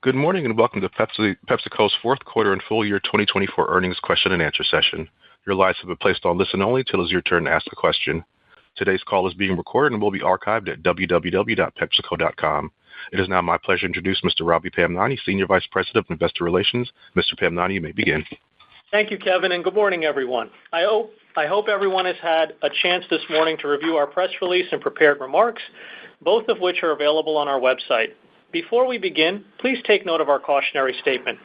Good morning and welcome to PepsiCo's fourth quarter and full year 2024 earnings question and answer session. Your lines have been placed on listen only till it's your turn to ask a question. Today's call is being recorded and will be archived at www.pepsico.com. It is now my pleasure to introduce Mr. Ravi Pamnani, Senior Vice President of Investor Relations. Mr. Pamnani, you may begin. Thank you, Kevin, and good morning, everyone. I hope everyone has had a chance this morning to review our press release and prepared remarks, both of which are available on our website. Before we begin, please take note of our cautionary statement.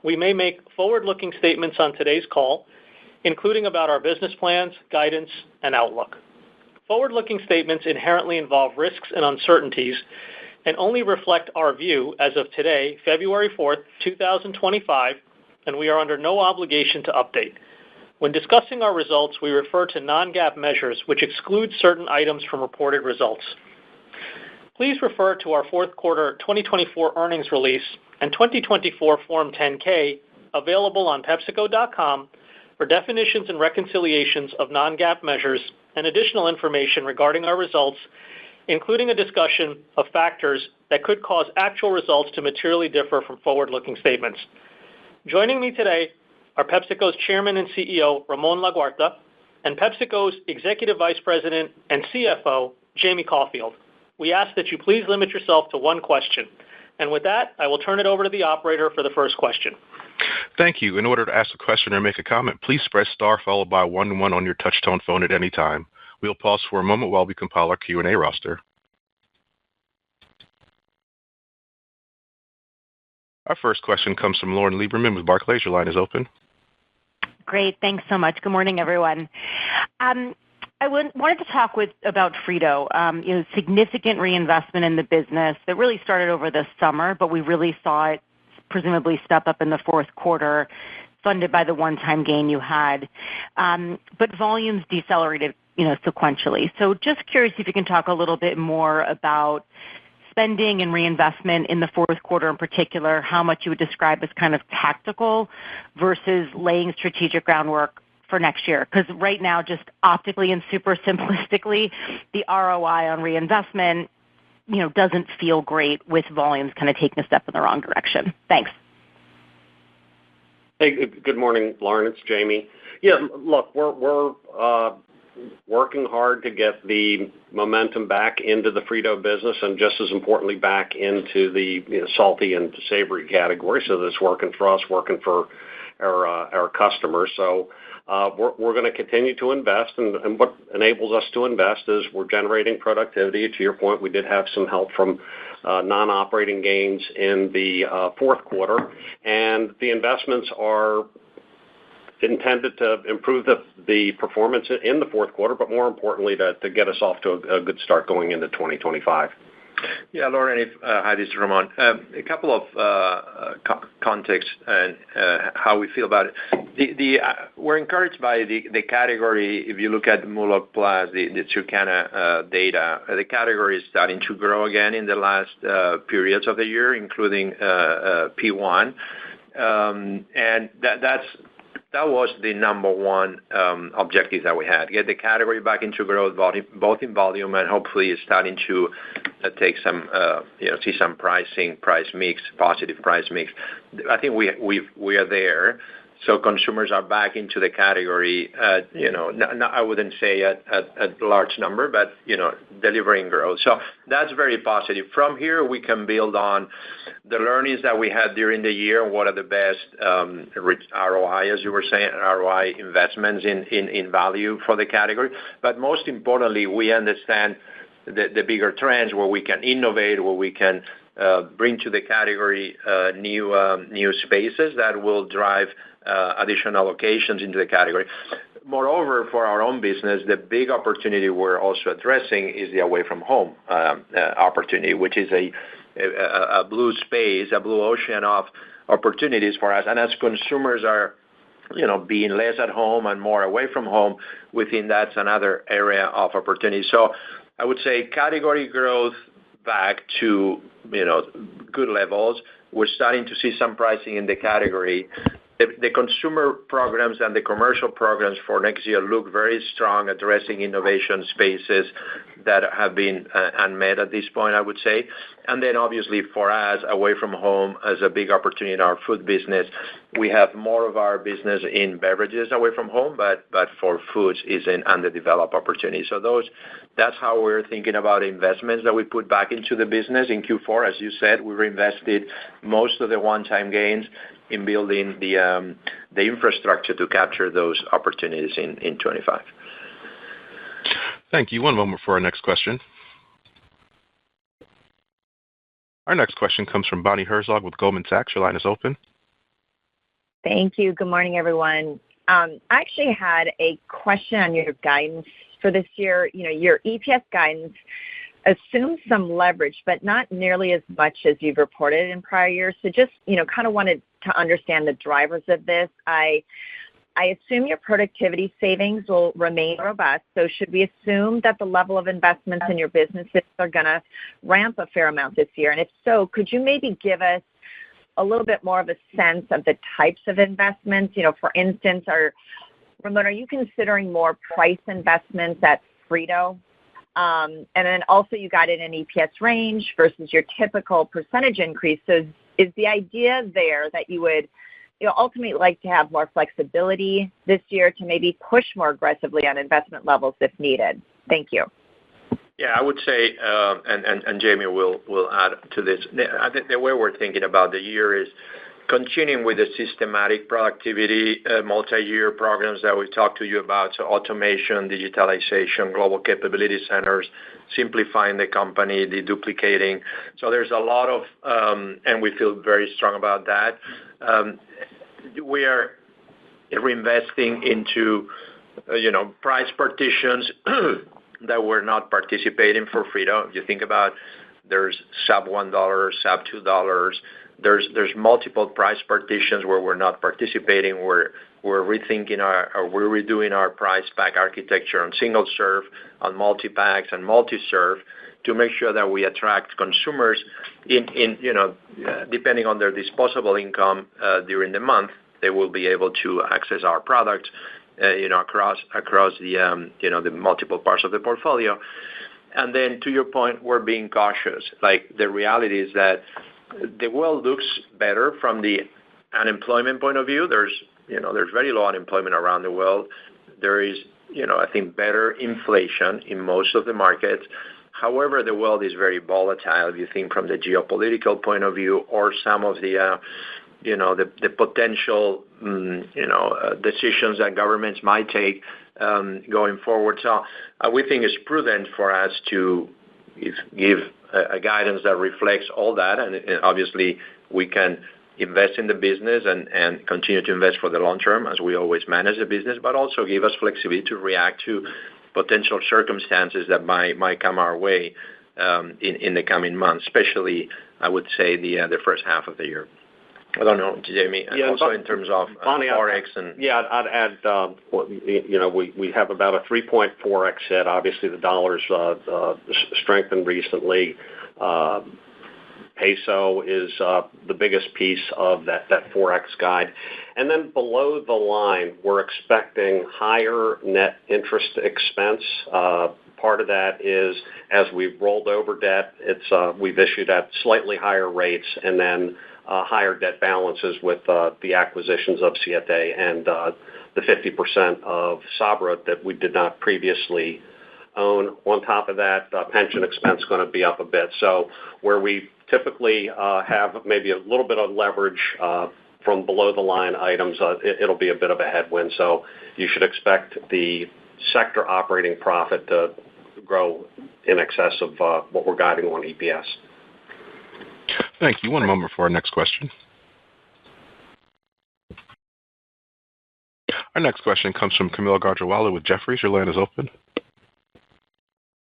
We may make forward-looking statements on today's call, including about our business plans, guidance, and outlook. Forward-looking statements inherently involve risks and uncertainties and only reflect our view as of today, February 4th, 2025, and we are under no obligation to update. When discussing our results, we refer to non-GAAP measures, which exclude certain items from reported results. Please refer to our fourth quarter 2024 earnings release and 2024 Form 10-K available on PepsiCo.com for definitions and reconciliations of non-GAAP measures and additional information regarding our results, including a discussion of factors that could cause actual results to materially differ from forward-looking statements. Joining me today are PepsiCo's Chairman and CEO, Ramon Laguarta, and PepsiCo's Executive Vice President and CFO, Jamie Caulfield. We ask that you please limit yourself to one question. And with that, I will turn it over to the operator for the first question. Thank you. In order to ask a question or make a comment, please press star followed by 1 on your touch-tone phone at any time. We'll pause for a moment while we compile our Q&A roster. Our first question comes from Lauren Lieberman with Barclays. Your line is open. Great. Thanks so much. Good morning, everyone. I wanted to talk about Frito. Significant reinvestment in the business that really started over the summer, but we really saw it presumably step up in the fourth quarter, funded by the one-time gain you had. But volumes decelerated, sequentially. So just curious if you can talk a little bit more about spending and reinvestment in the fourth quarter in particular, how much you would describe as kind of tactical versus laying strategic groundwork for next year. Because right now, just optically and super simplistically, the ROI on reinvestment, doesn't feel great with volumes kind of taking a step in the wrong direction. Thanks. Hey, good morning, Lauren. It's Jamie. Yeah, look, we're working hard to get the momentum back into the Frito business and just as importantly back into the salty and savory category. So that's working for us, working for our customers. So we're going to continue to invest, and what enables us to invest is we're generating productivity. To your point, we did have some help from non-operating gains in the fourth quarter, and the investments are intended to improve the performance in the fourth quarter, but more importantly, to get us off to a good start going into 2025. Yeah, Lauren, hi, this is Ramon. A couple of context and how we feel about it. We're encouraged by the category. If you look at the MULO Plus, the Circana data, the category is starting to grow again in the last periods of the year, including P1. And that was the number one objective that we had: get the category back into growth, both in volume and hopefully starting to take some, see some price mix, positive price mix. I think we are there. So consumers are back into the category. I wouldn't say at a large number, but delivering growth. So that's very positive. From here, we can build on the learnings that we had during the year. What are the best ROI, as you were saying, ROI investments in value for the category? But most importantly, we understand the bigger trends where we can innovate, where we can bring to the category new spaces that will drive additional locations into the category. Moreover, for our own business, the big opportunity we're also addressing is the away from home opportunity, which is a blue space, a blue ocean of opportunities for us. And as consumers are being less at home and more away from home, we think that's another area of opportunity. So I would say category growth back to good levels. We're starting to see some pricing in the category. the consumer programs and the commercial programs for next year look very strong, addressing innovation spaces that have been unmet at this point, I would say. And then obviously for us, away from home as a big opportunity in our food business, we have more of our business in beverages away from home, but for foods is an underdeveloped opportunity. So that's how we're thinking about investments that we put back into the business in Q4. As you said, we reinvested most of the one-time gains in building the infrastructure to capture those opportunities in 25. Thank you. One moment for our next question. Our next question comes from Bonnie Herzog with Goldman Sachs. Your line is open. Thank you. Good morning, everyone. I actually had a question on your guidance for this year. Your EPS guidance assumes some leverage, but not nearly as much as you've reported in prior years. So just, kind of wanted to understand the drivers of this. I assume your productivity savings will remain robust. So should we assume that the level of investments in your businesses are going to ramp a fair amount this year? And if so, could you maybe give us a little bit more of a sense of the types of investments? For instance, Ramon, are you considering more price investments at Frito? And then also you got in an EPS range versus your typical percentage increase. So is the idea there that you would ultimately like to have more flexibility this year to maybe push more aggressively on investment levels if needed? Thank you. Yeah, I would say, and Jamie will add to this. I think the way we're thinking about the year is continuing with the systematic productivity multi-year programs that we talked to you about, so automation, digitalization, global capability centers, simplifying the company, deduplicating. So there's a lot of, and we feel very strong about that. We are reinvesting into, price partitions that we're not participating for Frito. If you think about, there's sub $1, sub $2. There's multiple price partitions where we're not participating. We're rethinking we're redoing our price pack architecture on single serve, on multi-packs and multi-serve to make sure that we attract consumers depending on their disposable income during the month, they will be able to access our product, across the multiple parts of the portfolio. And then to your point, we're being cautious. Like the reality is that the world looks better from the unemployment point of view. There's very low unemployment around the world. There is, I think better inflation in most of the markets. However, the world is very volatile if you think from the geopolitical point of view or some of the potential, decisions that governments might take going forward. So we think it's prudent for us to give a guidance that reflects all that. And obviously, we can invest in the business and continue to invest for the long term as we always manage the business, but also give us flexibility to react to potential circumstances that might come our way in the coming months, especially, I would say, the first half of the year. I don't know, Jamie, yeah, also in terms of Forex and... Yeah, I'd add, we have about a 3.4x hit. Obviously, the dollar's strengthened recently. Peso is the biggest piece of that 4x guide. And then below the line, we're expecting higher net interest expense. Part of that is as we've rolled over debt, we've issued at slightly higher rates and then higher debt balances with the acquisitions of Siete and the 50% of Sabra that we did not previously own. On top of that, pension expense going to be up a bit. So where we typically have maybe a little bit of leverage from below the line items, it'll be a bit of a headwind. So you should expect the sector operating profit to grow in excess of what we're guiding on EPS. Thank you. One moment for our next question. Our next question comes from Kaumil Gajrawala with Jefferies. Your line is open.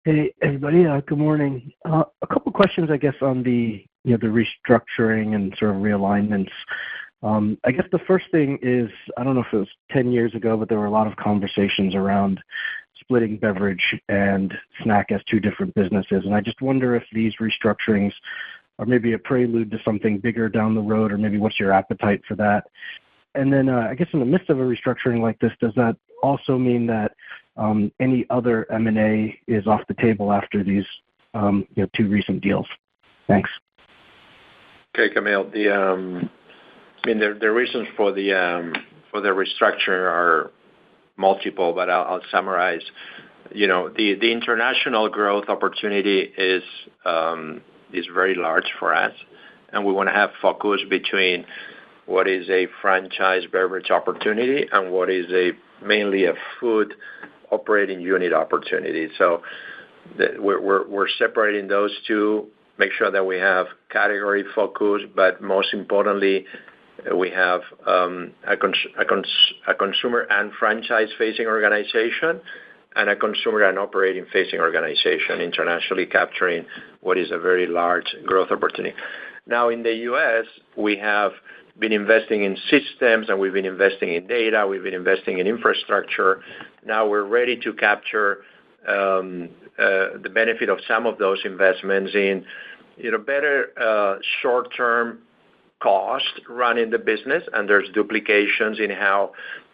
Hey, everybody. Good morning. A couple questions, I guess, on the restructuring and sort of realignments. I guess the first thing is, I don't know if it was 10 years ago, but there were a lot of conversations around splitting beverage and snack as two different businesses. And I just wonder if these restructurings are maybe a prelude to something bigger down the road, or maybe what's your appetite for that? And then I guess in the midst of a restructuring like this, does that also mean that any other M&A is off the table after these two recent deals? Thanks. Okay, Camille. The reasons for the restructure are multiple, but I'll summarize. The international growth opportunity is very large for us, and we want to have focus between what is a franchise beverage opportunity and what is mainly a food operating unit opportunity. So we're separating those two, make sure that we have category focus, but most importantly, we have a consumer and franchise-facing organization and a consumer and operating-facing organization, internationally capturing what is a very large growth opportunity. Now, in the U.S., we have been investing in systems, and we've been investing in data, we've been investing in infrastructure. Now we're ready to capture the benefit of some of those investments in better short-term cost running the business, and there's duplications in how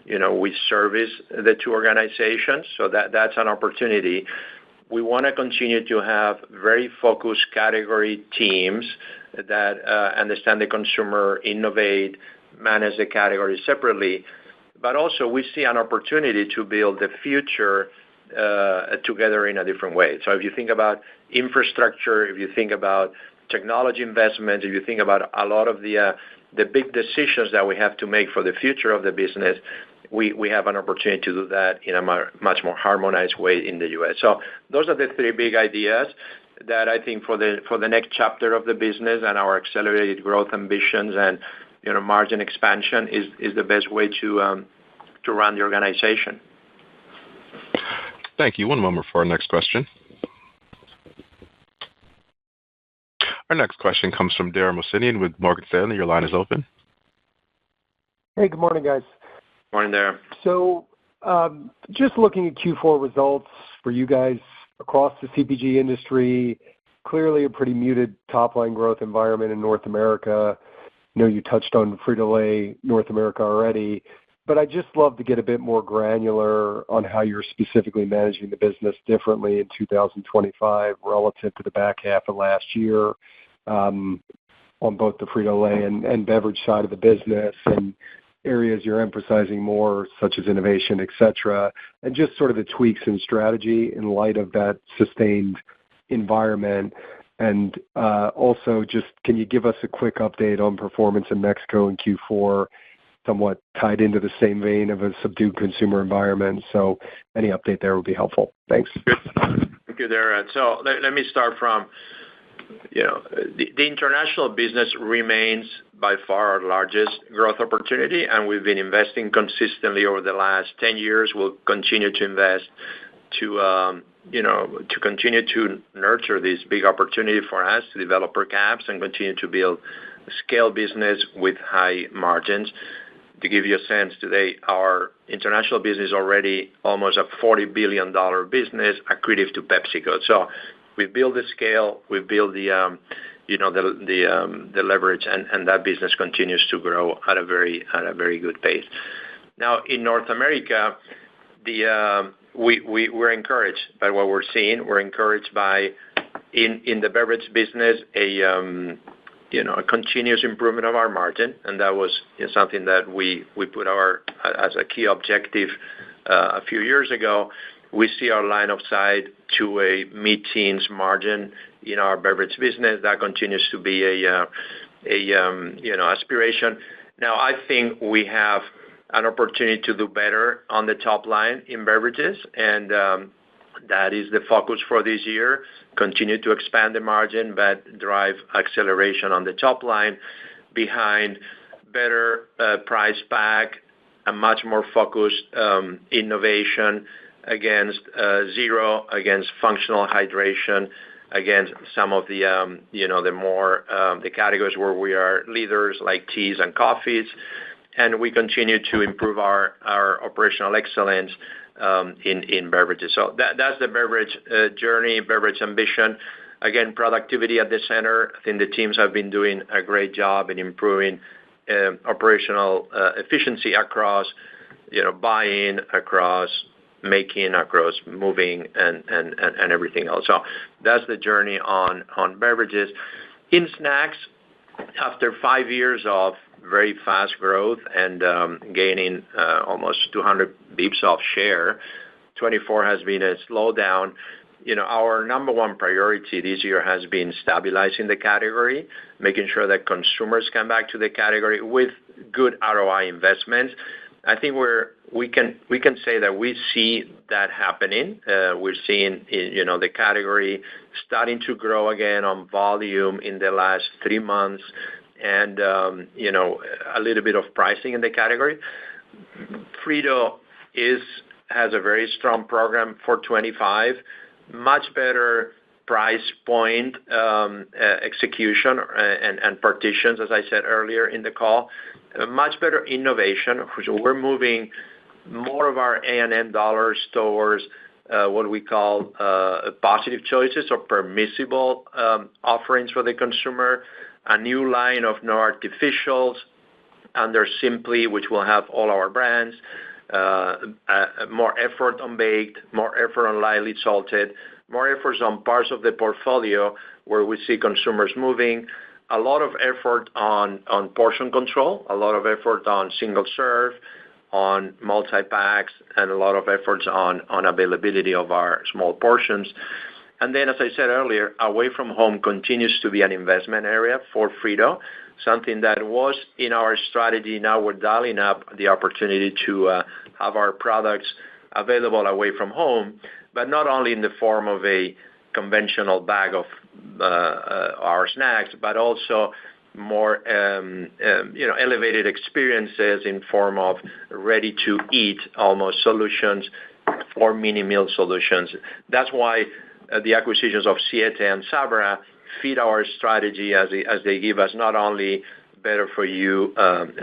we service the two organizations. So that's an opportunity. We want to continue to have very focused category teams that understand the consumer, innovate, manage the category separately. But also we see an opportunity to build the future together in a different way. So if you think about infrastructure, if you think about technology investment, if you think about a lot of the big decisions that we have to make for the future of the business, we have an opportunity to do that in a much more harmonized way in the U.S. So those are the three big ideas that I think for the next chapter of the business and our accelerated growth ambitions and margin expansion is the best way to run the organization. Thank you. One moment for our next question. Our next question comes from Dara Mohsenian with Morgan Stanley. Your line is open. Hey, good morning, guys. Morning, Dara. So just looking at Q4 results for you guys across the CPG industry, clearly a pretty muted top-line growth environment in North America. I know you touched on Frito-Lay North America already, but I'd just love to get a bit more granular on how you're specifically managing the business differently in 2025 relative to the back half of last year on both the Frito-Lay and beverage side of the business, and areas you're emphasizing more, such as innovation, et cetera, and just sort of the tweaks in strategy in light of that sustained environment. And also just, can you give us a quick update on performance in Mexico in Q4, somewhat tied into the same vein of a subdued consumer environment? So any update there would be helpful. Thanks. Good. Thank you, Dara. So let me start from, the international business remains by far our largest growth opportunity, and we've been investing consistently over the last 10 years. We'll continue to invest to continue to nurture this big opportunity for us to develop per caps and continue to build a scale business with high margins. To give you a sense, today, our international business is already almost a $40 billion business, accretive to PepsiCo. So we've built the scale, we've built the leverage, and that business continues to grow at a very good pace. Now, in North America, we're encouraged by what we're seeing. We're encouraged by, in the beverage business, a continuous improvement of our margin, and that was something that we put as a key objective a few years ago. We see our line of sight to a mid-teens margin in our beverage business. That continues to be a aspiration. Now, I think we have an opportunity to do better on the top line in beverages, and that is the focus for this year. Continue to expand the margin, but drive acceleration on the top line behind better price pack, a much more focused innovation against zero, against functional hydration, against some of the the categories where we are leaders like teas and coffees, and we continue to improve our operational excellence in beverages. So that's the beverage journey, beverage ambition. Again, productivity at the center. I think the teams have been doing a great job in improving operational efficiency across, buying, across making, across moving, and everything else. So that's the journey on beverages. In snacks, after 5 years of very fast growth and gaining almost 200 bips of share, 24 has been a slowdown. Our number one priority this year has been stabilizing the category, making sure that consumers come back to the category with good ROI investments. I think we can say that we see that happening. We're seeing the category starting to grow again on volume in the last 3 months, and a little bit of pricing in the category. Frito has a very strong program for 25, much better price point execution and partitions, as I said earlier in the call. Much better innovation. We're moving more of our A&M dollars towards what we call positive choices or permissible offerings for the consumer. A new line of no artificials under Simply, which will have all our brands. More effort on baked, more effort on lightly salted, more efforts on parts of the portfolio where we see consumers moving. A lot of effort on portion control, a lot of effort on single serve, on multi-packs, and a lot of efforts on availability of our small portions. And then, as I said earlier, away from home continues to be an investment area for Frito, something that was in our strategy. Now we're dialing up the opportunity to have our products available away from home, but not only in the form of a conventional bag of our snacks, but also more elevated experiences in form of ready-to-eat almost solutions or mini meal solutions. That's why the acquisitions of Siete and Sabra feed our strategy as they give us not only better for you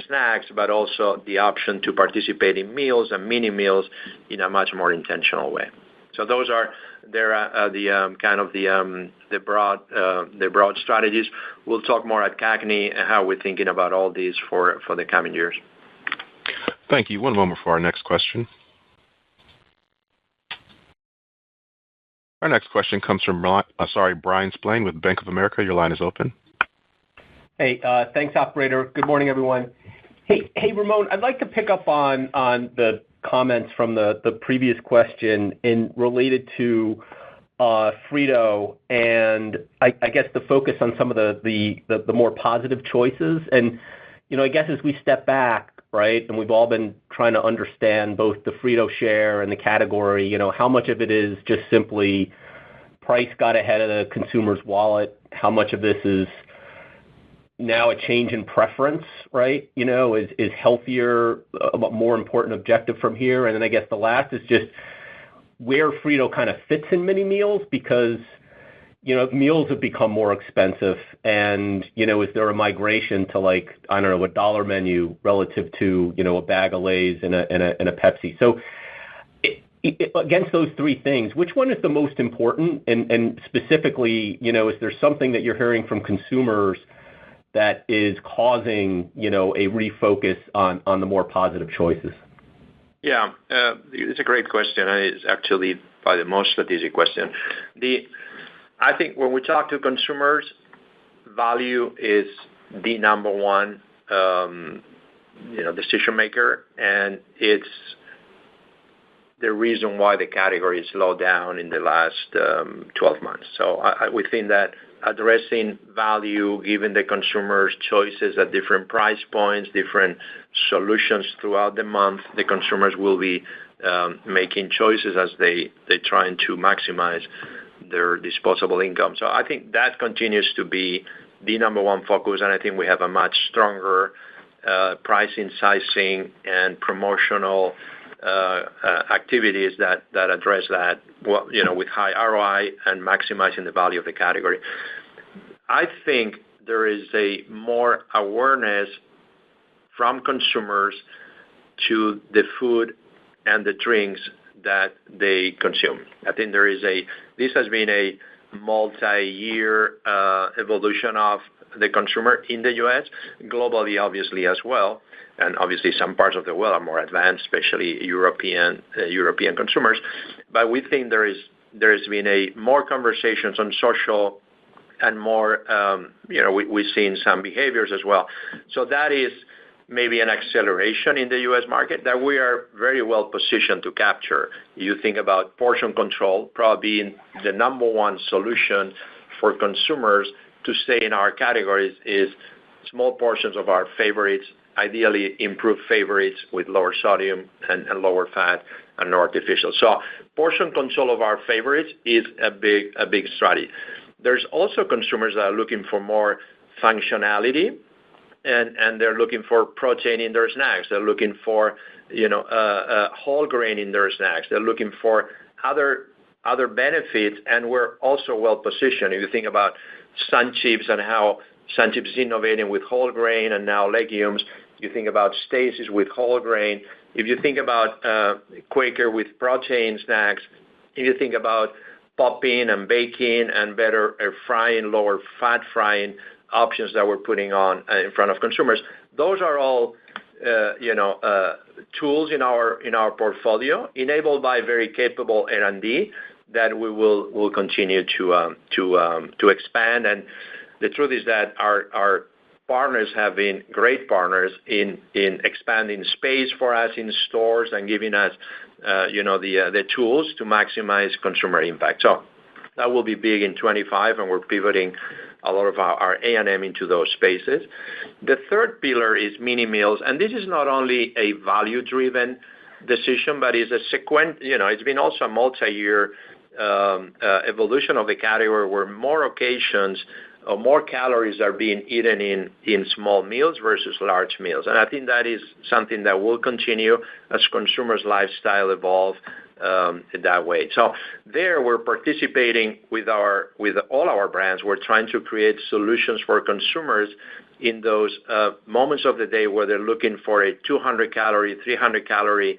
snacks, but also the option to participate in meals and mini meals in a much more intentional way. So those are the broad strategies. We'll talk more at CAGNY and how we're thinking about all these for the coming years. Thank you. One moment for our next question. Our next question comes from Brian Spillane with Bank of America. Your line is open. Hey, thanks, operator. Good morning, everyone. Hey, Ramon, I'd like to pick up on the comments from the previous question related to Frito, and I guess the focus on some of the more positive choices. And I guess as we step back, right, and we've all been trying to understand both the Frito share and the category, how much of it is just simply price got ahead of the consumer's wallet, how much of this is now a change in preference, right? Is healthier a more important objective from here? And then I guess the last is just where Frito kind of fits in mini meals, because meals have become more expensive, and is there a migration to a dollar menu relative to a bag of Lay's and a Pepsi? So against those three things, which one is the most important? And specifically, is there something that you're hearing from consumers that is causing a refocus on the more positive choices? Yeah, it's a great question. It's actually probably the most strategic question. I think when we talk to consumers, value is the number one decision maker, and it's the reason why the category is slowed down in the last 12 months. So we think that addressing value, giving the consumers choices at different price points, different solutions throughout the month, the consumers will be making choices as they trying to maximize their disposable income. So I think that continues to be the number one focus, and I think we have a much stronger pricing, sizing, and promotional activities that address that, with high ROI and maximizing the value of the category. I think there is a more awareness from consumers to the food and the drinks that they consume. I think this has been a multi-year evolution of the consumer in the U.S., globally, obviously, as well. And obviously, some parts of the world are more advanced, especially European consumers. But we think there has been more conversations on social and more, we've seen some behaviors as well. So that is maybe an acceleration in the U.S. market that we are very well positioned to capture. You think about portion control, probably being the number one solution for consumers to stay in our categories is small portions of our favorites, ideally improved favorites with lower sodium and lower fat and no artificial. So portion control of our favorites is a big strategy. There's also consumers that are looking for more functionality, and they're looking for protein in their snacks. They're looking for whole grain in their snacks. They're looking for other benefits, and we're also well positioned. If you think about Sun Chips and how Sun Chips is innovating with whole grain and now legumes, you think about Stacy's with whole grain. If you think about Quaker with protein snacks, if you think about popping and baking and better frying, lower fat frying options that we're putting on in front of consumers, those are all tools in our portfolio enabled by very capable R&D that we will continue to expand. And the truth is that our partners have been great partners in expanding space for us in stores and giving us the tools to maximize consumer impact. So that will be big in 25, and we're pivoting a lot of our A&M into those spaces. The third pillar is mini meals, and this is not only a value-driven decision, but it's it's been also a multi-year evolution of the category where more occasions or more calories are being eaten in small meals versus large meals. And I think that is something that will continue as consumers' lifestyle evolve that way. So there we're participating with all our brands. We're trying to create solutions for consumers in those moments of the day where they're looking for a 200-calorie, 300-calorie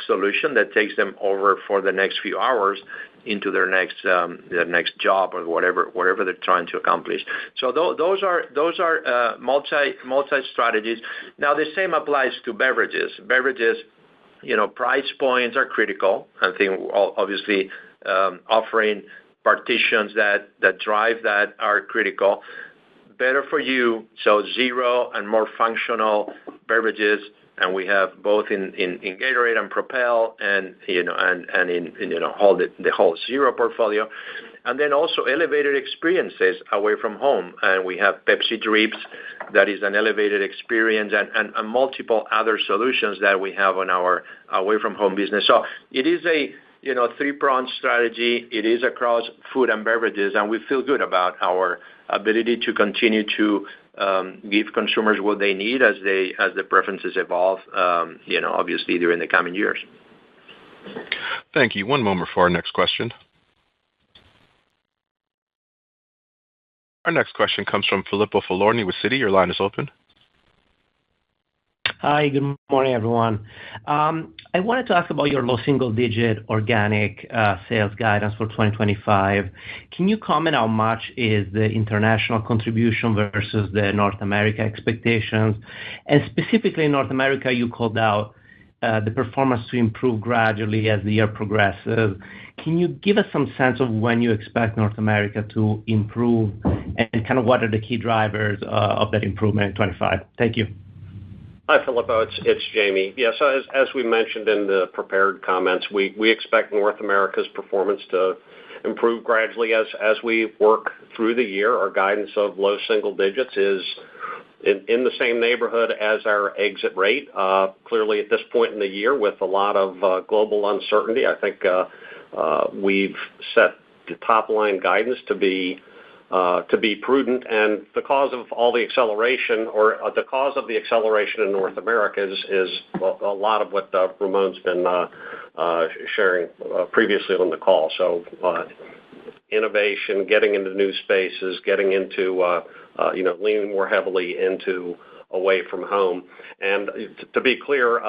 solution that takes them over for the next few hours into their next job or whatever they're trying to accomplish. So those are multi strategies. Now the same applies to beverages. Beverages, price points are critical. I think obviously offering partitions that drive that are critical. Better for you, so zero and more functional beverages. And we have both in Gatorade and Propel and in the whole zero portfolio. And then also elevated experiences away from home. And we have Pepsi Drips, that is an elevated experience, and multiple other solutions that we have on our away from home business. So it is a three-pronged strategy. It is across food and beverages, and we feel good about our ability to continue to give consumers what they need as the preferences evolve, obviously during the coming years. Thank you. One moment for our next question. Our next question comes from Filippo Falorni with Citi. Your line is open. Hi, good morning, everyone. I wanted to ask about your low single-digit organic sales guidance for 2025. Can you comment how much is the international contribution versus the North America expectations? And specifically in North America, you called out the performance to improve gradually as the year progresses. Can you give us some sense of when you expect North America to improve and kind of what are the key drivers of that improvement in 25? Thank you. Hi, Filippo. It's Jamie. Yeah, so as we mentioned in the prepared comments, we expect North America's performance to improve gradually as we work through the year. Our guidance of low single digits is in the same neighborhood as our exit rate. Clearly, at this point in the year, with a lot of global uncertainty, I think we've set the top-line guidance to be prudent, and the cause of all the acceleration, or the cause of the acceleration in North America is a lot of what Ramon's been sharing previously on the call. So innovation, getting into new spaces, getting into leaning more heavily into away from home. And to be clear,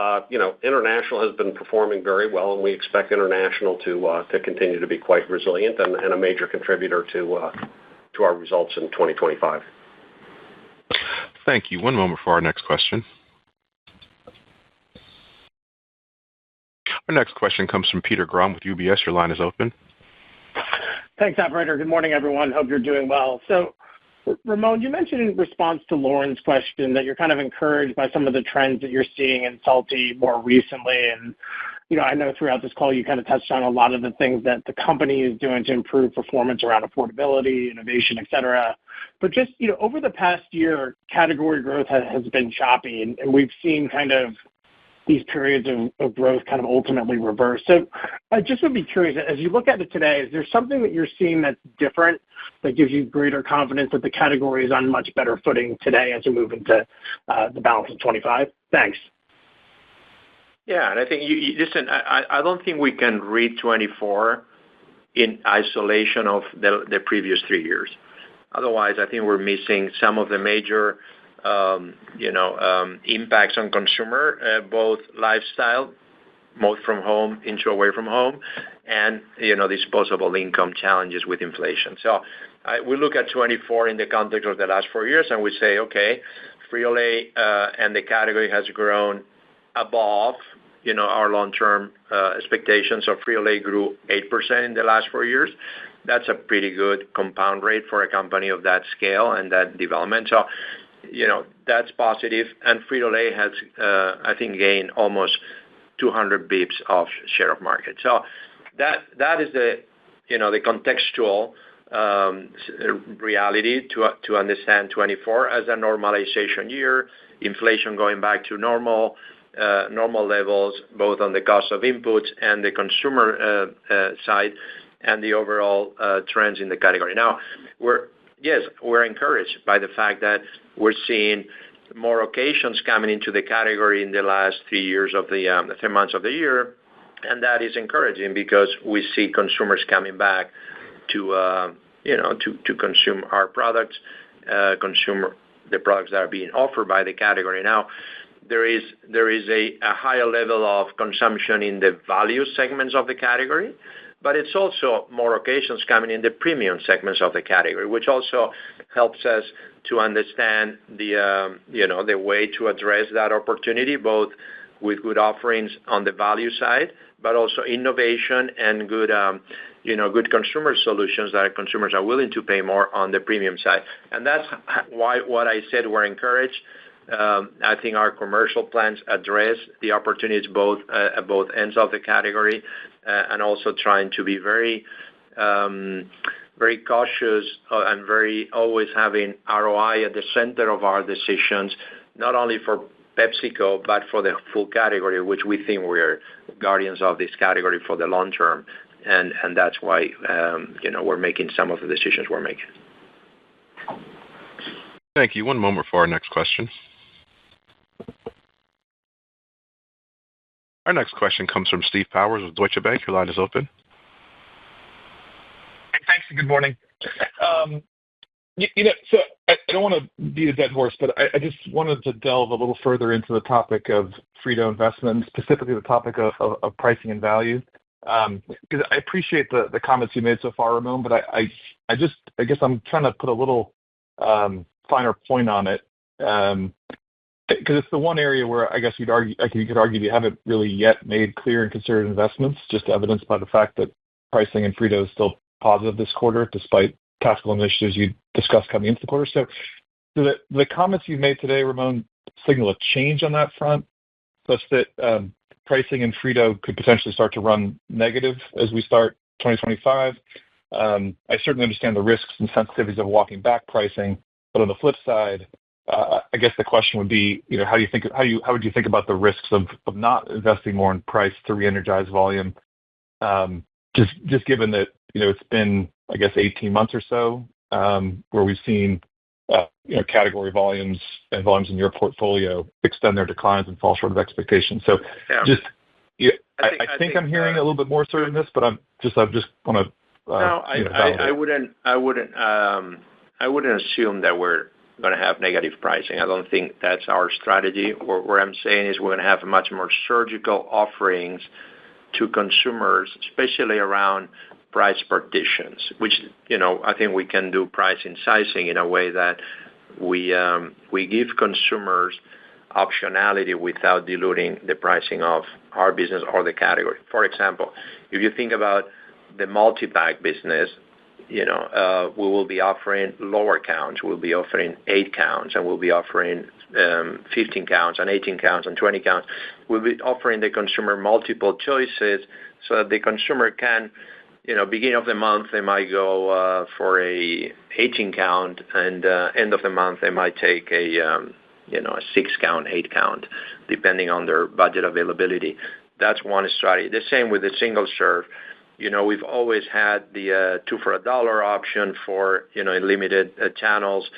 international has been performing very well, and we expect international to continue to be quite resilient and a major contributor to our results in 2025. Thank you. One moment for our next question. Our next question comes from Peter Grom with UBS. Your line is open. Thanks, operator. Good morning, everyone. Hope you're doing well. So, Ramon, you mentioned in response to Lauren's question that you're kind of encouraged by some of the trends that you're seeing in salty more recently. And, I know throughout this call you kind of touched on a lot of the things that the company is doing to improve performance around affordability, innovation, et cetera. But just, over the past year, category growth has been choppy, and we've seen kind of these periods of growth kind of ultimately reverse. So I just would be curious, as you look at it today, is there something that you're seeing that's different that gives you greater confidence that the category is on much better footing today as we move into the balance of 25? Thanks. Yeah, and I think, listen, I don't think we can read 24 in isolation of the previous 3 years. Otherwise, I think we're missing some of the major impacts on consumer, both lifestyle, both from home into away from home, and, disposable income challenges with inflation. So we look at 24 in the context of the last 4 years, and we say, okay, Frito-Lay and the category has grown above, our long-term expectations. So Frito-Lay grew 8% in the last 4 years. That's a pretty good compound rate for a company of that scale and that development. So, that's positive. And Frito-Lay has, I think, gained almost 200 bips of share of market. So that is the contextual reality to understand 24 as a normalization year, inflation going back to normal levels, both on the cost of inputs and the consumer side, and the overall trends in the category. Now, we're encouraged by the fact that we're seeing more occasions coming into the category in the last 3 years of the 3 months of the year, and that is encouraging because we see consumers coming back to consume our products, consume the products that are being offered by the category. Now, there is a higher level of consumption in the value segments of the category, but it's also more occasions coming in the premium segments of the category, which also helps us to understand the way to address that opportunity, both with good offerings on the value side, but also innovation and good consumer solutions that consumers are willing to pay more on the premium side. And that's why what I said, we're encouraged. I think our commercial plans address the opportunities at both ends of the category, and also trying to be very cautious and very always having ROI at the center of our decisions, not only for PepsiCo, but for the full category, which we think we're guardians of this category for the long term. And that's why, we're making some of the decisions we're making. Thank you. One moment for our next question. Our next question comes from Steve Powers with Deutsche Bank. Your line is open. Thanks, and good morning. So I don't want to beat a dead horse, but I just wanted to delve a little further into the topic of Frito investment, specifically the topic of pricing and value. Because I appreciate the comments you made so far, Ramon, but I guess I'm trying to put a little finer point on it. Because it's the one area where I guess you could argue you haven't really yet made clear and considered investments, just evidenced by the fact that pricing in Frito is still positive this quarter, despite tactical initiatives you discussed coming into the quarter. So the comments you've made today, Ramon, signal a change on that front, such that pricing in Frito could potentially start to run negative as we start 2025. I certainly understand the risks and sensitivities of walking back pricing, but on the flip side, I guess the question would be, how would you think about the risks of not investing more in price to re-energize volume? Just given that, it's been, I guess, 18 months or so, where we've seen, category volumes and volumes in your portfolio extend their declines and fall short of expectations. So I think I'm hearing a little bit more assertiveness, but I just want to. No, I wouldn't assume that we're going to have negative pricing. I don't think that's our strategy. What I'm saying is we're going to have much more surgical offerings to consumers, especially around price partitions, which, I think we can do pricing sizing in a way that we give consumers optionality without diluting the pricing of our business or the category. For example, if you think about the multi-pack business, we will be offering lower counts. We'll be offering 8 counts, and we'll be offering 15 counts and 18 counts and 20 counts. We'll be offering the consumer multiple choices so that the consumer can, beginning of the month, they might go for a 18 count, and end of the month, they might take a 6 count, 8 count, depending on their budget availability. That's one strategy. The same with the single serve. We've always had the 2 for $1 option for, in limited channels.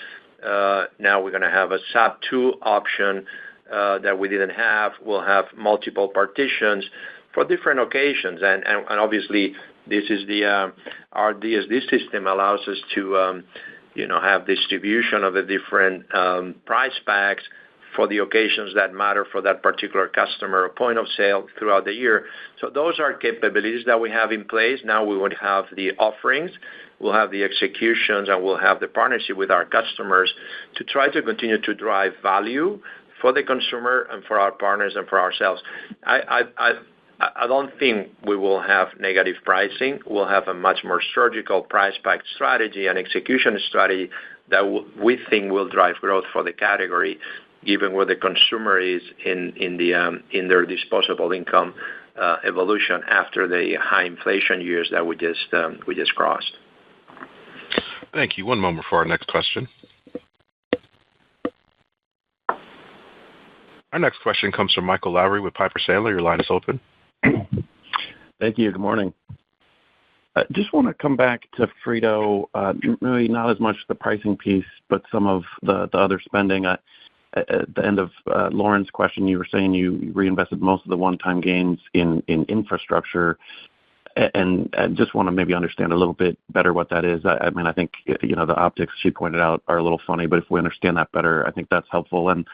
Now we're going to have a sub 2 option that we didn't have. We'll have multiple partitions for different occasions. And obviously, this is our DSD system allows us to, have distribution of the different price packs for the occasions that matter for that particular customer, or point of sale throughout the year. So those are capabilities that we have in place. Now we would have the offerings, we'll have the executions, and we'll have the partnership with our customers to try to continue to drive value for the consumer and for our partners and for ourselves. I don't think we will have negative pricing. We'll have a much more surgical price pack strategy and execution strategy that we think will drive growth for the category, given where the consumer is in their disposable income evolution after the high inflation years that we just crossed. Thank you. One moment for our next question. Our next question comes from Michael Lavery with Piper Sandler. Your line is open. Thank you. Good morning. I just want to come back to Frito, really not as much the pricing piece, but some of the other spending. At the end of Lauren's question, you were saying you reinvested most of the one-time gains in infrastructure, and I just want to maybe understand a little bit better what that is. I mean, I think, the optics she pointed out are a little funny, but if we understand that better, I think that's helpful. And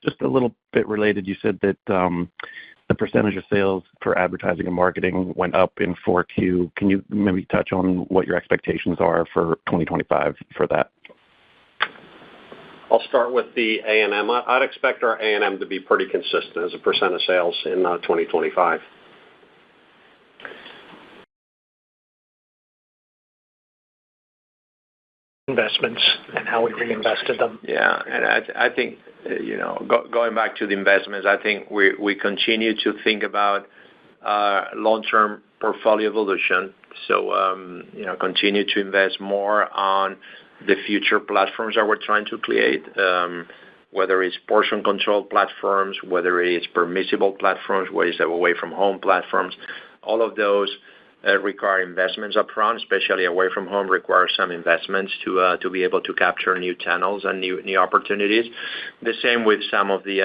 just a little bit related, you said that the percentage of sales for advertising and marketing went up in 4Q. Can you maybe touch on what your expectations are for 2025 for that? I'll start with the A&M. I'd expect our A&M to be pretty consistent as a percent of sales in 2025. Investments and how we reinvested them. Yeah, and I think, going back to the investments, I think we continue to think about long-term portfolio evolution. So, continue to invest more on the future platforms that we're trying to create, whether it's portion control platforms, whether it's permissible platforms, whether it's away from home platforms. All of those require investments up front, especially away from home requires some investments to be able to capture new channels and new opportunities. The same with some of the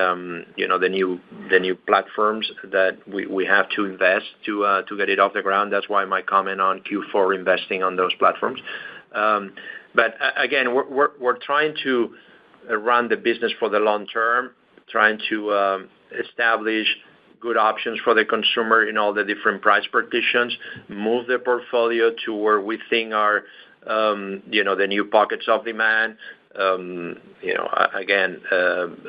the new platforms that we have to invest to get it off the ground. That's why my comment on Q4 investing on those platforms. But again, we're trying to run the business for the long term, trying to establish good options for the consumer in all the different price partitions, move the portfolio to where we think are, the new pockets of demand. Again,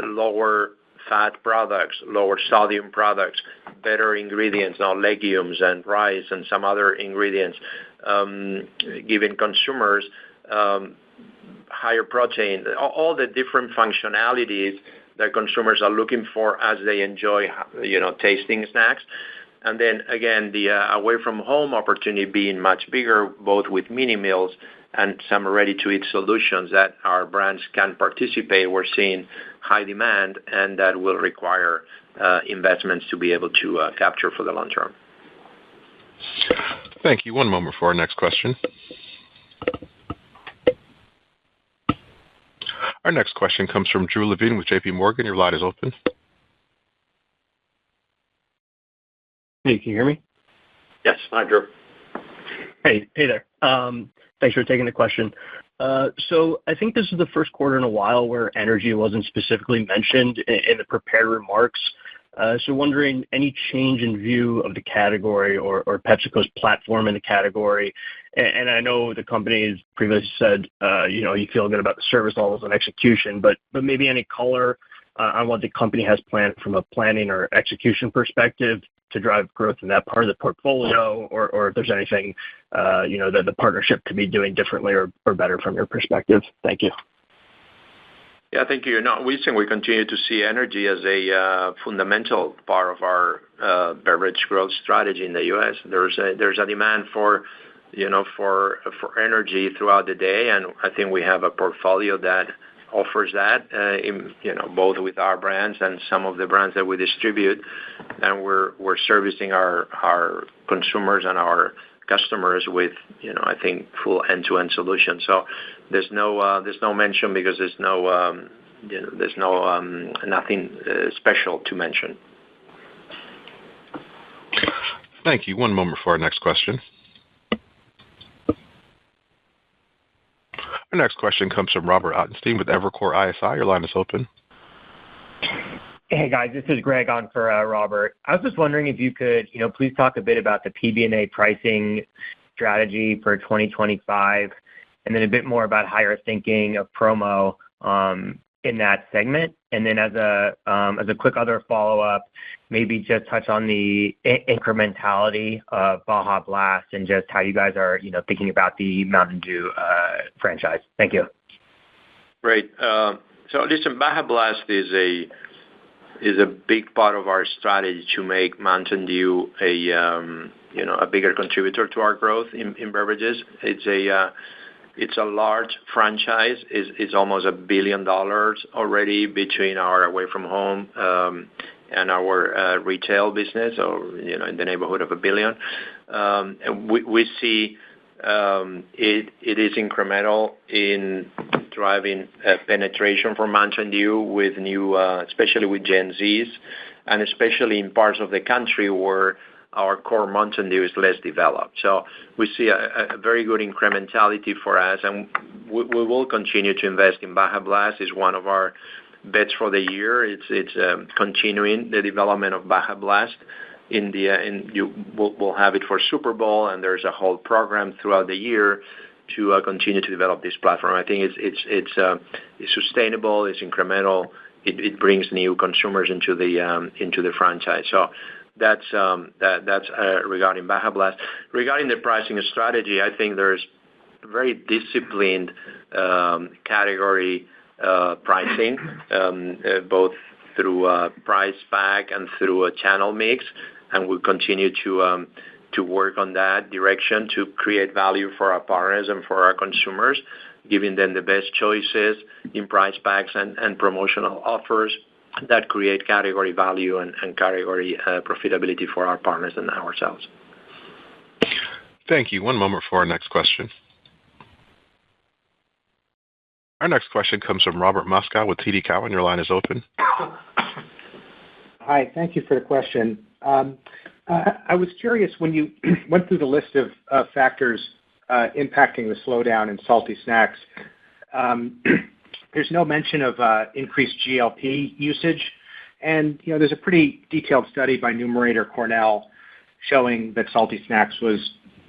lower fat products, lower sodium products, better ingredients, legumes and rice and some other ingredients, giving consumers higher protein, all the different functionalities that consumers are looking for as they enjoy, tasting snacks. And then again, the away from home opportunity being much bigger, both with mini meals and some ready-to-eat solutions that our brands can participate. We're seeing high demand, and that will require investments to be able to capture for the long term. Thank you. One moment for our next question. Our next question comes from Drew Levine with JP Morgan. Your line is open. Hey, can you hear me? Yes. Hi, Drew. Hey there. Thanks for taking the question. So I think this is the first quarter in a while where energy wasn't specifically mentioned in the prepared remarks. Wondering any change in view of the category or PepsiCo's platform in the category. I know the company has previously said, you feel good about the service levels and execution, but maybe any color on what the company has planned from a planning or execution perspective to drive growth in that part of the portfolio, or if there's anything, that the partnership could be doing differently or better from your perspective. Thank you. Yeah, thank you. No, we think we continue to see energy as a fundamental part of our beverage growth strategy in the U.S. There's a demand for energy throughout the day, and I think we have a portfolio that offers that, both with our brands and some of the brands that we distribute, and we're servicing our consumers and our customers with, I think, full end-to-end solution. So there's no mention because there's nothing special to mention. Thank you. One moment for our next question. Our next question comes from Robert Ottenstein with Evercore ISI. Your line is open. Hey, guys. This is Greg on for Robert. I was just wondering if you could, please talk a bit about the PBNA pricing strategy for 2025, and then a bit more about how you're thinking of promo in that segment. And then as a quick other follow-up, maybe just touch on the incrementality of Baja Blast and just how you guys are, thinking about the Mountain Dew franchise. Thank you. Great. So listen, Baja Blast is a big part of our strategy to make Mountain Dew a bigger contributor to our growth in beverages. It's a large franchise. It's almost $1 billion already between our away from home and our retail business, or in the neighborhood of $1 billion. And we see it is incremental in driving penetration for Mountain Dew with new, especially with Gen Zs, and especially in parts of the country where our core Mountain Dew is less developed. So we see a very good incrementality for us, and we will continue to invest in Baja Blast. It's one of our bets for the year. It's continuing the development of Baja Blast. We'll have it for Super Bowl, and there's a whole program throughout the year to continue to develop this platform. I think it's sustainable, it's incremental, it brings new consumers into the franchise. So that's regarding Baja Blast. Regarding the pricing strategy, I think there's very disciplined category pricing, both through price pack and through a channel mix, and we'll continue to work on that direction to create value for our partners and for our consumers, giving them the best choices in price packs and promotional offers that create category value and category profitability for our partners and ourselves. Thank you. One moment for our next question. Our next question comes from Robert Moskow with TD Cowen. Your line is open. Hi. Thank you for the question. I was curious, when you went through the list of factors impacting the slowdown in salty snacks, there's no mention of increased GLP usage. And, there's a pretty detailed study by Numerator Cornell showing that salty snacks was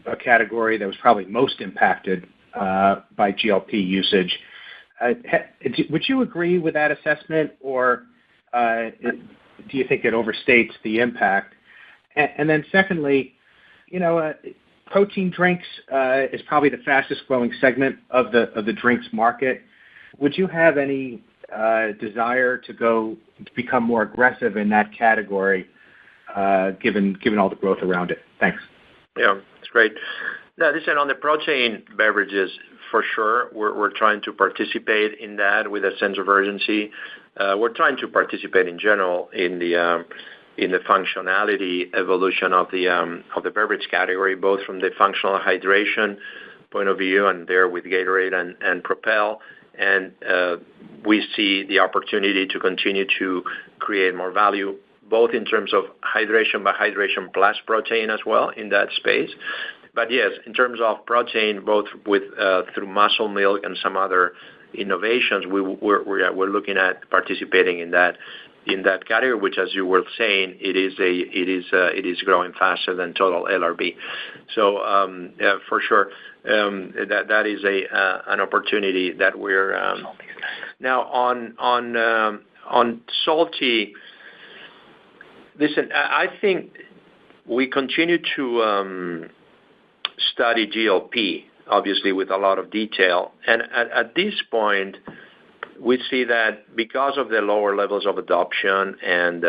a category that was probably most impacted by GLP usage. Would you agree with that assessment, or do you think it overstates the impact? And then secondly, protein drinks is probably the fastest growing segment of the drinks market. Would you have any desire to become more aggressive in that category, given all the growth around it? Thanks. Yeah, that's great. Now, listen, on the protein beverages, for sure, we're trying to participate in that with a sense of urgency. We're trying to participate in general in the functionality evolution of the beverage category, both from the functional hydration point of view and there with Gatorade and Propel. And we see the opportunity to continue to create more value, both in terms of hydration, but hydration plus protein as well in that space. But yes, in terms of protein, both through muscle milk and some other innovations, we're looking at participating in that category, which, as you were saying, it is growing faster than total LRB. So for sure, that is an opportunity that we're now on salty. Listen, I think we continue to study GLP, obviously with a lot of detail, and at this point, we see that because of the lower levels of adoption and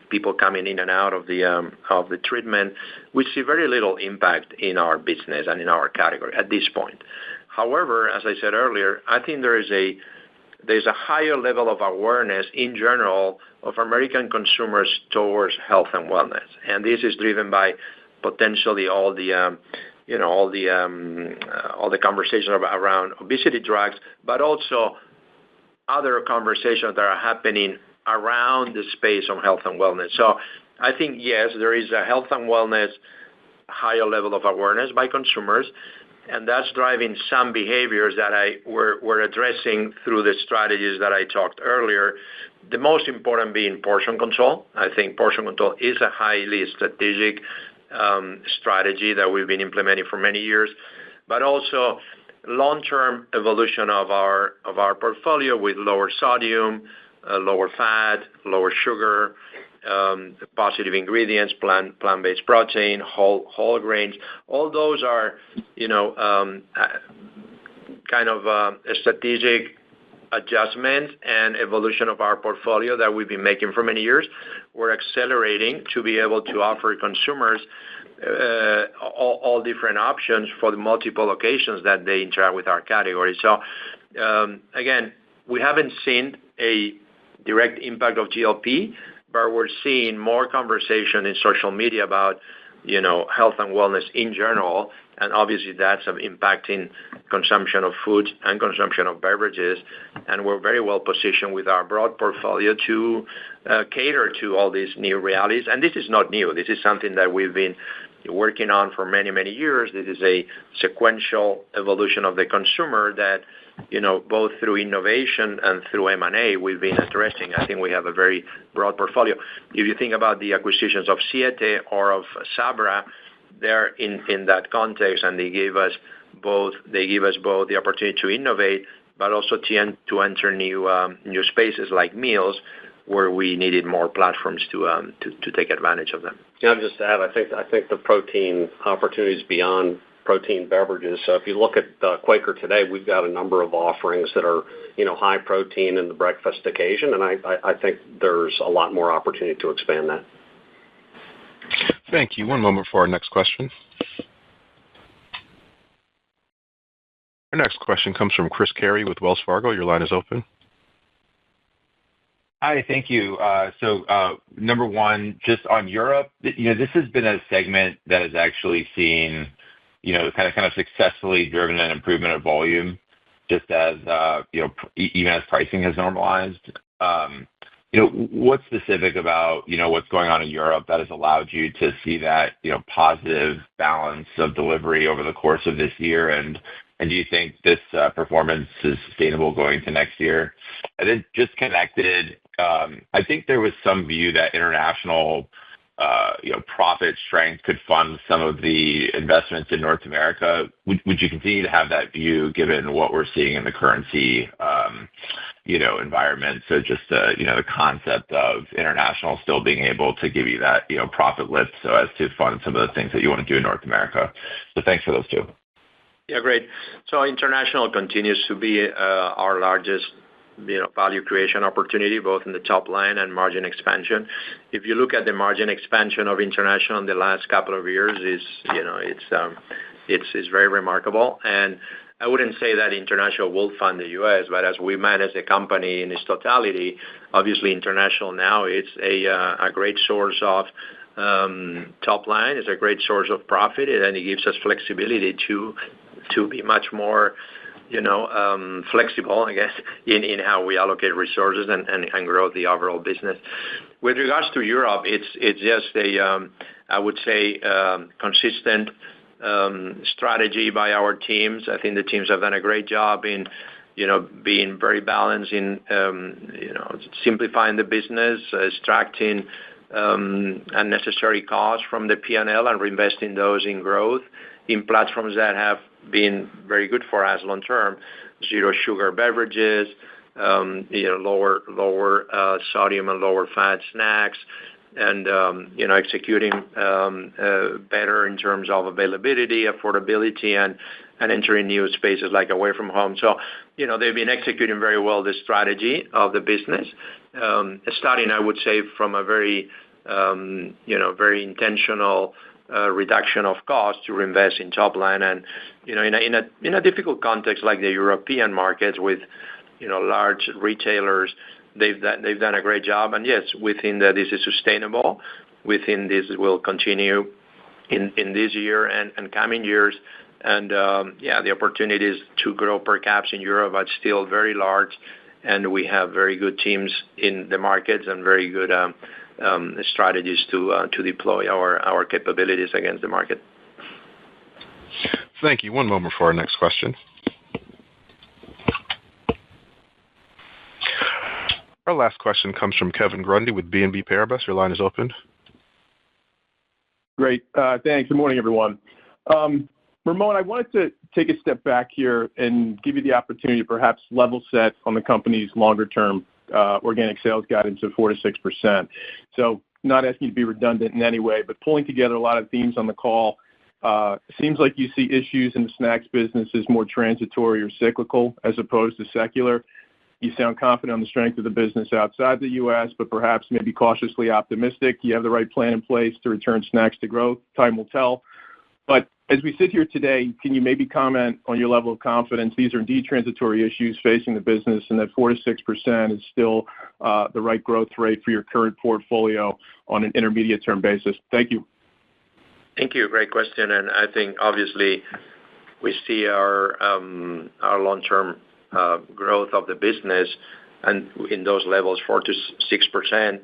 people coming in and out of the treatment, we see very little impact in our business and in our category at this point. However, as I said earlier, I think there's a higher level of awareness in general of American consumers towards health and wellness, and this is driven by potentially all the conversations around obesity drugs, but also other conversations that are happening around the space of health and wellness. So I think, yes, there is a health and wellness higher level of awareness by consumers, and that's driving some behaviors that we're addressing through the strategies that I talked earlier. The most important being portion control. I think portion control is a highly strategic strategy that we've been implementing for many years, but also long-term evolution of our portfolio with lower sodium, lower fat, lower sugar, positive ingredients, plant-based protein, whole grains. All those are, kind of strategic adjustments and evolution of our portfolio that we've been making for many years. We're accelerating to be able to offer consumers all different options for the multiple occasions that they interact with our category. So, again, we haven't seen a direct impact of GLP, but we're seeing more conversation in social media about, health and wellness in general, and obviously that's impacting consumption of foods and consumption of beverages, and we're very well positioned with our broad portfolio to cater to all these new realities. And this is not new. This is something that we've been working on for many, many years. This is a sequential evolution of the consumer that, both through innovation and through M&A, we've been addressing. I think we have a very broad portfolio. If you think about the acquisitions of Siete or of Sabra, they're in that context, and they give us both the opportunity to innovate, but also to enter new spaces like meals, where we needed more platforms to take advantage of them. Yeah, I'll just add, I think the protein opportunities beyond protein beverages. So if you look at Quaker today, we've got a number of offerings that are, high protein in the breakfast occasion, and I think there's a lot more opportunity to expand that. Thank you. One moment for our next question. Our next question comes from Chris Carey with Wells Fargo. Your line is open. Hi, thank you. So, number one, just on Europe, this has been a segment that has actually seen, kind of successfully driven an improvement of volume, just as, even as pricing has normalized. What's specific about, what's going on in Europe that has allowed you to see that, positive balance of delivery over the course of this year? And do you think this performance is sustainable going to next year? And then just connected, I think there was some view that international, profit strength could fund some of the investments in North America. Would you continue to have that view given what we're seeing in the currency, environment? So just, the concept of international still being able to give you that, profit lift so as to fund some of the things that you want to do in North America. So thanks for those two. Yeah, great. So international continues to be our largest, value creation opportunity, both in the top line and margin expansion. If you look at the margin expansion of international in the last couple of years, it's very remarkable. And I wouldn't say that international will fund the U.S., but as we manage the company in its totality, obviously international now it's a great source of top line. It's a great source of profit, and it gives us flexibility to be much more, flexible, I guess, in how we allocate resources and grow the overall business. With regards to Europe, it's just I would say, consistent strategy by our teams. I think the teams have done a great job in being very balanced in simplifying the business, extracting unnecessary costs from the P&L and reinvesting those in growth in platforms that have been very good for us long term. Zero sugar beverages, lower sodium and lower fat snacks, and executing better in terms of availability, affordability, and entering new spaces like away from home. So, they've been executing very well the strategy of the business, starting, I would say, from a very intentional reduction of cost to reinvest in top line. And, in a difficult context like the European markets with, large retailers, they've done a great job. And yes, we think that this is sustainable. We think this will continue in this year and coming years. And the opportunities to grow per caps in Europe are still very large, and we have very good teams in the markets and very good strategies to deploy our capabilities against the market. Thank you. One moment for our next question. Our last question comes from Kevin Grundy with BNP Paribas. Your line is open. Great. Thanks. Good morning, everyone. Ramon, I wanted to take a step back here and give you the opportunity to perhaps level set on the company's longer-term organic sales guidance of 4%-6%. So not asking you to be redundant in any way, but pulling together a lot of themes on the call. Seems like you see issues in the snacks business as more transitory or cyclical as opposed to secular. You sound confident on the strength of the business outside the U.S., but perhaps maybe cautiously optimistic. You have the right plan in place to return snacks to growth. Time will tell. But as we sit here today, can you maybe comment on your level of confidence these are indeed transitory issues facing the business and that 4%-6% is still the right growth rate for your current portfolio on an intermediate-term basis? Thank you. Thank you. Great question. And I think, obviously, we see our long-term growth of the business and in those levels, 4%-6%.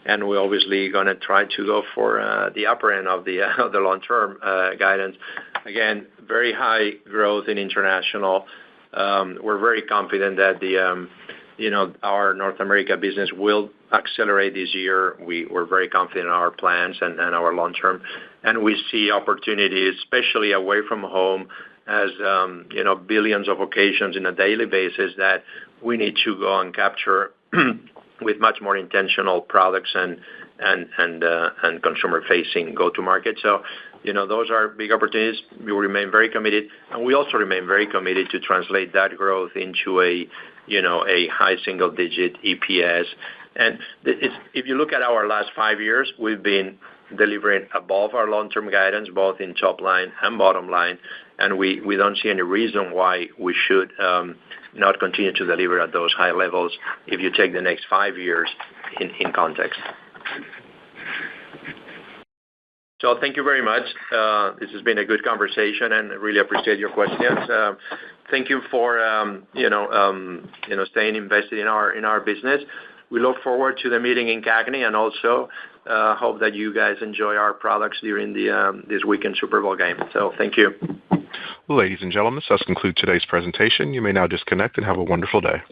And we're obviously going to try to go for the upper end of the long-term guidance. Again, very high growth in international. We're very confident that our North America business will accelerate this year. We're very confident in our plans and our long-term. And we see opportunities, especially away from home, as billions of occasions in a daily basis that we need to go and capture with much more intentional products and consumer-facing go-to-market. So, those are big opportunities. We remain very committed, and we also remain very committed to translate that growth into a high single-digit EPS. And if you look at our last 5 years, we've been delivering above our long-term guidance, both in top line and bottom line, and we don't see any reason why we should not continue to deliver at those high levels if you take the next 5 years in context. So thank you very much. This has been a good conversation, and I really appreciate your questions. Thank you for staying invested in our business. We look forward to the meeting in CAGNY, and also hope that you guys enjoy our products during this weekend Super Bowl game. So thank you. Ladies and gentlemen, this does conclude today's presentation. You may now disconnect and have a wonderful day.